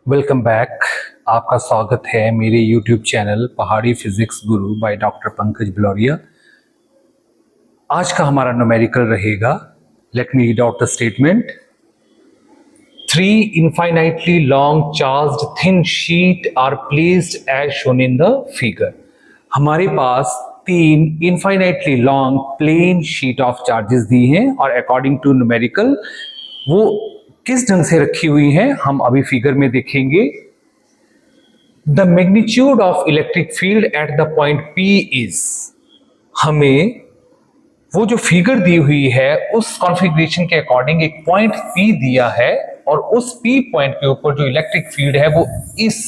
Welcome back. आपका स्वागत है मेरे YouTube चैनल पहाड़ी physics Guru by doctor Pankaj Biloria. आज का हमारा न्यूमेरिकल रहेगा, let me read out the statement. 3 infinitely long charged thin sheet are placed as shown in the figure। हमारे पास 3 infinitely long plain sheet of charges दी हैं और according two numerical वो किस ढंग से रखी हुई हैं हम अभी फिगर में देखेंगे। The magnitude of electric field at the point P is, हमें वो जो फिगर दी हुई है उस कॉन्फ़िगरेशन के अकॉर्डिंग एक पॉइंट P दिया है और उस P पॉइंट के ऊपर जो इलेक्ट्रिक फील्ड है वो इस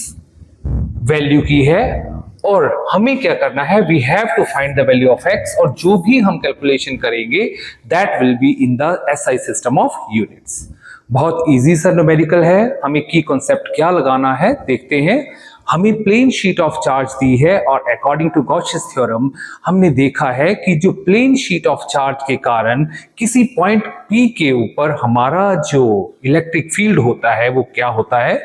वैल्यू की है और हमें क्या करना है, we have to find the value of x और जो भी हम कैलकुलेशन करेंगे that will be in the SI system of units. बहुत इजी सा न्यूमेरिकल है। हमें की कॉन्सेप्ट क्या लगाना है देखते हैं। हमें प्लेन शीट ऑफ चार्ज दी है और अकॉर्डिंग टू गॉसियस थ्योरम हमने देखा है कि जो प्लेन शीट ऑफ चार्ज के कारण किसी पॉइंट P के ऊपर हमारा जो इलेक्ट्रिक फील्ड होता है वो क्या होता है,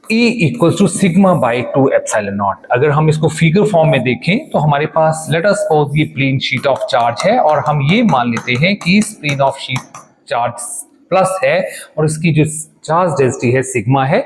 E equals to sigma by 2 epsilon not. अगर हम इसको फिगर फॉर्म में देखें तो हमारे पास लेट अस सपोज ये प्लेन शीट ऑफ चार्ज है और हम ये मान लेते हैं कि इस plane of sheet charge plus है और इसकी जो चार्ज डेंसिटी है सिग्मा है।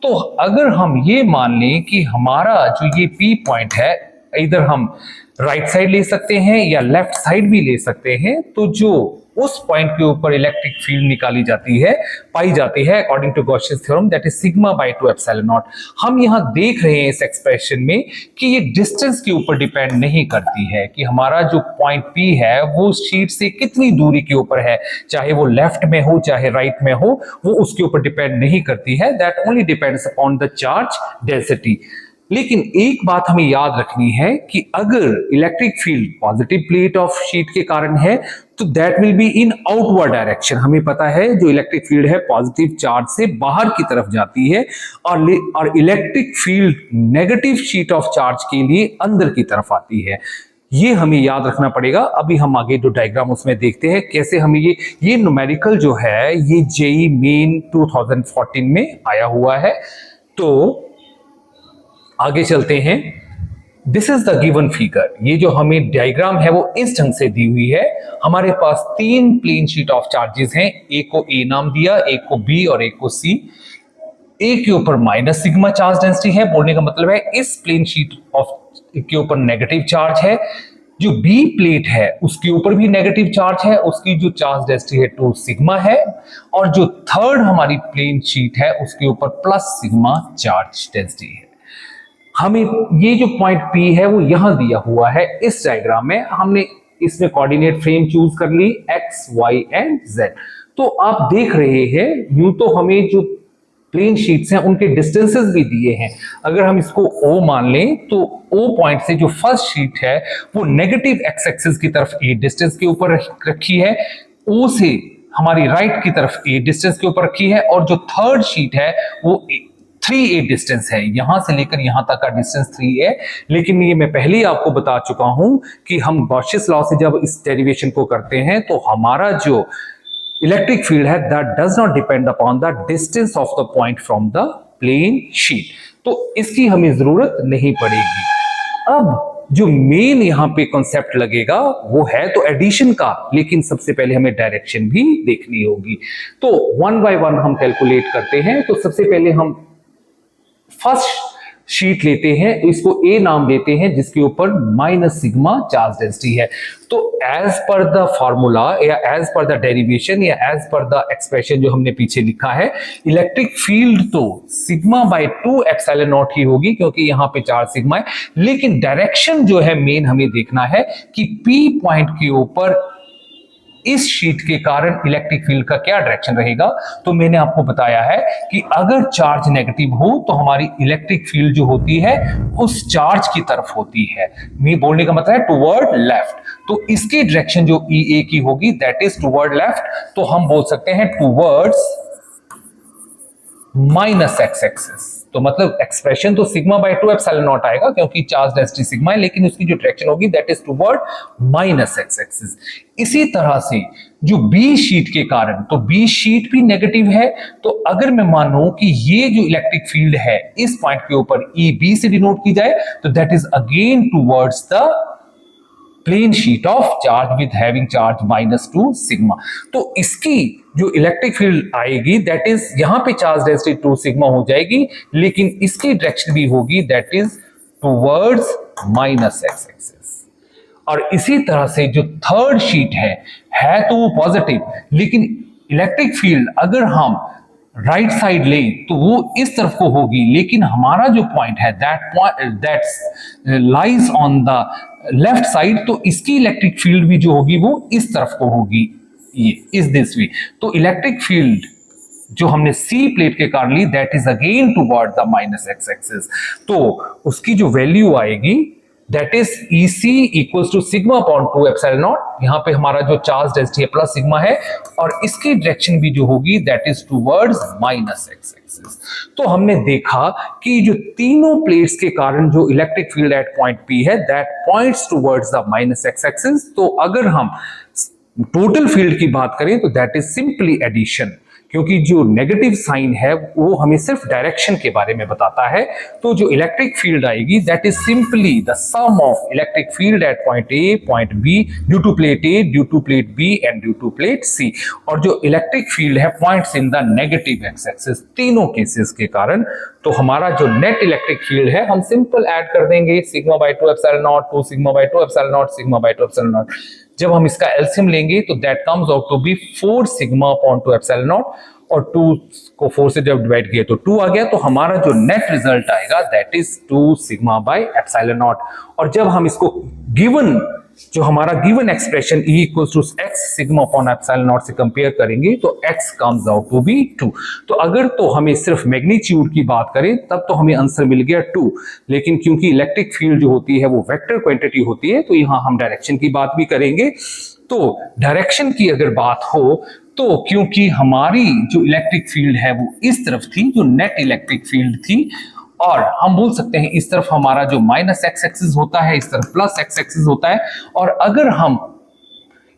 तो अगर हम ये मान लें कि हमारा जो ये P पॉइंट है इधर हम राइट साइड ले सकते हैं या लेफ्ट साइड भी ले सकते हैं, तो जो उस पॉइंट के ऊपर इलेक्ट्रिक फील्ड निकाली जाती है पाई जाती है according to Gauss's theorem that is sigma by 2 epsilon naught. हम यहां देख रहे हैं इस एक्सप्रेशन में कि ये डिस्टेंस के ऊपर डिपेंड नहीं करती है कि हमारा जो पॉइंट P है वो शीट से कितनी दूरी के ऊपर है, चाहे वो लेफ्ट में हो चाहे राइट में हो, वो उसके ऊपर डिपेंड नहीं करती है। That only depends upon the charge density. लेकिन एक बात हमें याद रखनी है कि अगर electric field positive plate of sheet के कारण है तो that will be in outward direction. हमें पता है जो इलेक्ट्रिक फील्ड है पॉजिटिव चार्ज से बाहर की तरफ जाती है और electric field negative sheet of charge के लिए अंदर की तरफ आती है। ये हमें याद रखना पड़ेगा। अभी हम आगे जो डायग्राम उसमें देखते हैं कैसे हमें ये न्यूमेरिकल जो है ये जेईई मेन 2014 में आया हुआ है। तो आगे चलते हैं। This is the given figure. ये जो हमें डायग्राम है वो इस ढंग से दी हुई है। हमारे पास 3 प्लेन शीट ऑफ चार्जेस हैं, एक को A नाम दिया, एक को B और एक को C। A के ऊपर माइनस सिग्मा चार्ज डेंसिटी है, बोलने का मतलब है इस प्लेन शीट ऑफ के ऊपर नेगेटिव चार्ज है। जो B प्लेट है उसके ऊपर भी नेगेटिव चार्ज है, उसकी जो चार्ज डेंसिटी है 2 सिग्मा है और जो थर्ड हमारी प्लेन शीट है उसके ऊपर प्लस सिग्मा चार्ज डेंसिटी है। हमें ये जो पॉइंट P है वो यहां दिया हुआ है इस डायग्राम में। हमने इसमें कोऑर्डिनेट फ्रेम चूज कर ली x, y एंड z। तो आप देख रहे हैं यूं तो हमें जो प्लेन शीट्स हैं उनके डिस्टेंसेस भी दिए हैं। अगर हम इसको O मान लें तो O पॉइंट से जो फर्स्ट शीट है वो नेगेटिव x एक्सिस की तरफ a डिस्टेंस के ऊपर रखी है, O से हमारी राइट की तरफ a डिस्टेंस के ऊपर रखी है और जो थर्ड शीट है वो 3a डिस्टेंस है। यहां से लेकर यहां तक का डिस्टेंस 3 है। लेकिन ये मैं पहले ही आपको बता चुका हूं कि हम गॉसियस लॉ से जब इस डेरिवेशन को करते हैं तो हमारा जो इलेक्ट्रिक फील्ड है that does not depend upon the distance of the point from the plane sheet, तो इसकी हमें जरूरत नहीं पड़ेगी। अब जो मेन यहां पे कॉन्सेप्ट लगेगा वो है तो एडिशन का, लेकिन सबसे पहले हमें डायरेक्शन भी देखनी होगी। तो 1 बाय 1 हम कैलकुलेट करते हैं। तो सबसे पहले हम फर्स्ट शीट लेते हैं, इसको A नाम देते हैं जिसके ऊपर माइनस सिग्मा चार्ज डेंसिटी है। तो एज पर द फॉर्मूला या एज पर द डेरिवेशन या एज पर द एक्सप्रेशन जो हमने पीछे लिखा है, इलेक्ट्रिक फील्ड तो सिग्मा बाय 2 एप्सिलॉन नॉट ही होगी क्योंकि यहां पे चार्ज सिग्मा है। लेकिन डायरेक्शन जो है मेन हमें देखना है कि P पॉइंट के ऊपर इस शीट के कारण इलेक्ट्रिक फील्ड का क्या डायरेक्शन रहेगा। तो मैंने आपको बताया है कि अगर चार्ज नेगेटिव हो तो हमारी इलेक्ट्रिक फील्ड जो होती है उस चार्ज की तरफ होती है। मैं बोलने का मतलब है टुवर्ड लेफ्ट। तो इसकी डायरेक्शन जो EA की होगी दैट इज टुवर्ड लेफ्ट। तो हम बोल सकते हैं टुवर्ड्स माइनस एक्स एक्सिस। तो मतलब एक्सप्रेशन तो सिग्मा बाय 2 एप्सिलॉन नॉट आएगा क्योंकि चार्ज डेंसिटी सिग्मा है, लेकिन उसकी जो डायरेक्शन होगी that is toward minus x axis. इसी तरह से जो बी शीट के कारण, तो बी शीट भी नेगेटिव है, तो अगर मैं मानूं कि ये जो इलेक्ट्रिक फील्ड है इस पॉइंट के ऊपर ई बी से डिनोट की जाए, तो that is again towards the plane sheet of charge with having charge -2 sigma. तो इसकी जो इलेक्ट्रिक फील्ड आएगी दैट इज यहां पे चार्ज डेंसिटी 2 सिग्मा हो जाएगी, लेकिन इसकी डायरेक्शन भी होगी that is towards minus x axis. और इसी तरह से जो थर्ड शीट है तो वो पॉजिटिव, लेकिन इलेक्ट्रिक फील्ड अगर हम राइट साइड लें तो वो इस तरफ को होगी, लेकिन हमारा जो पॉइंट है that lies on the left side, तो इसकी इलेक्ट्रिक फील्ड भी जो होगी वो इस तरफ को होगी, ये इस दिस वे। तो इलेक्ट्रिक फील्ड जो हमने सी प्लेट के कारण ली that is again toward the minus x axis. तो उसकी जो वैल्यू आएगी that is EC equals to sigma upon 2 epsilon naught. यहां पे हमारा जो चार्ज डेंसिटी है प्लस सिग्मा है, और इसकी डायरेक्शन भी जो होगी that is towards minus x axis. तो हमने देखा कि जो तीनों प्लेट्स के कारण जो electric field at point P है that points towards the minus x axis. तो अगर हम टोटल फील्ड की बात करें तो दैट इज सिंपली एडिशन, क्योंकि जो नेगेटिव साइन है वो हमें सिर्फ डायरेक्शन के बारे में बताता है। तो जो इलेक्ट्रिक फील्ड आएगी that is simply the sum of electric field at point A, point B, due to plate A, due to plate B and due to plate C. और जो इलेक्ट्रिक फील्ड है points in the negative x axis, तीनों cases के कारण। तो हमारा जो net electric field है हम सिंपल ऐड कर देंगे sigma by 2 epsilon not, 2 sigma by 2 epsilon not, sigma by 2 epsilon not. जब हम इसका एलसीएम लेंगे तो that comes out to be 4 sigma upon 2 epsilon not, और 2 को 4 से जब डिवाइड किया तो 2 आ गया। तो हमारा जो नेट रिजल्ट आएगा that is 2 sigma by epsilon not. और जब हम इसको गिवन जो हमारा given expression E equals to x sigma upon epsilon not से कंपेयर करेंगे तो x comes out to be 2। तो अगर तो हमें सिर्फ मैग्नीट्यूड की बात करें तब तो हमें आंसर मिल गया 2, लेकिन क्योंकि इलेक्ट्रिक फील्ड जो होती है वो वेक्टर क्वांटिटी होती है तो यहां हम डायरेक्शन की बात भी करेंगे। तो डायरेक्शन की अगर बात हो तो क्योंकि हमारी जो इलेक्ट्रिक फील्ड है वो इस तरफ थी, जो नेट इलेक्ट्रिक फील्ड थी, और हम बोल सकते हैं इस तरफ हमारा जो माइनस एक्स एक्सिस होता है, इस तरफ प्लस एक्स एक्सिस होता है। और अगर हम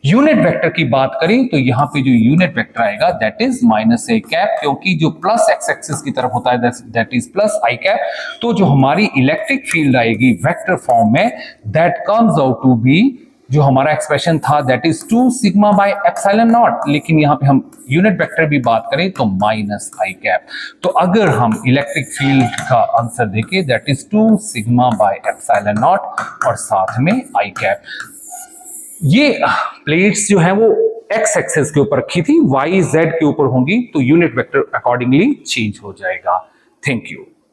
यूनिट वेक्टर की बात करें तो यहाँ पे जो यूनिट वेक्टर आएगा that is minus A cap, क्योंकि जो प्लस एक्स एक्सिस की तरफ होता है that is plus I cap. तो जो हमारी इलेक्ट्रिक फील्ड आएगी वेक्टर फॉर्म में that comes out to be, जो हमारा एक्सप्रेशन था that is 2 sigma by epsilon not, लेकिन यहां पे हम यूनिट वेक्टर भी बात करें तो माइनस आई कैप। तो अगर हम इलेक्ट्रिक फील्ड का आंसर देखें that is 2 sigma by epsilon not और साथ में आई कैप। ये प्लेट्स जो है वो एक्स एक्सिस के ऊपर रखी थी, वाई जेड के ऊपर होंगी, तो यूनिट वेक्टर अकॉर्डिंगली चेंज हो जाएगा। Thank you.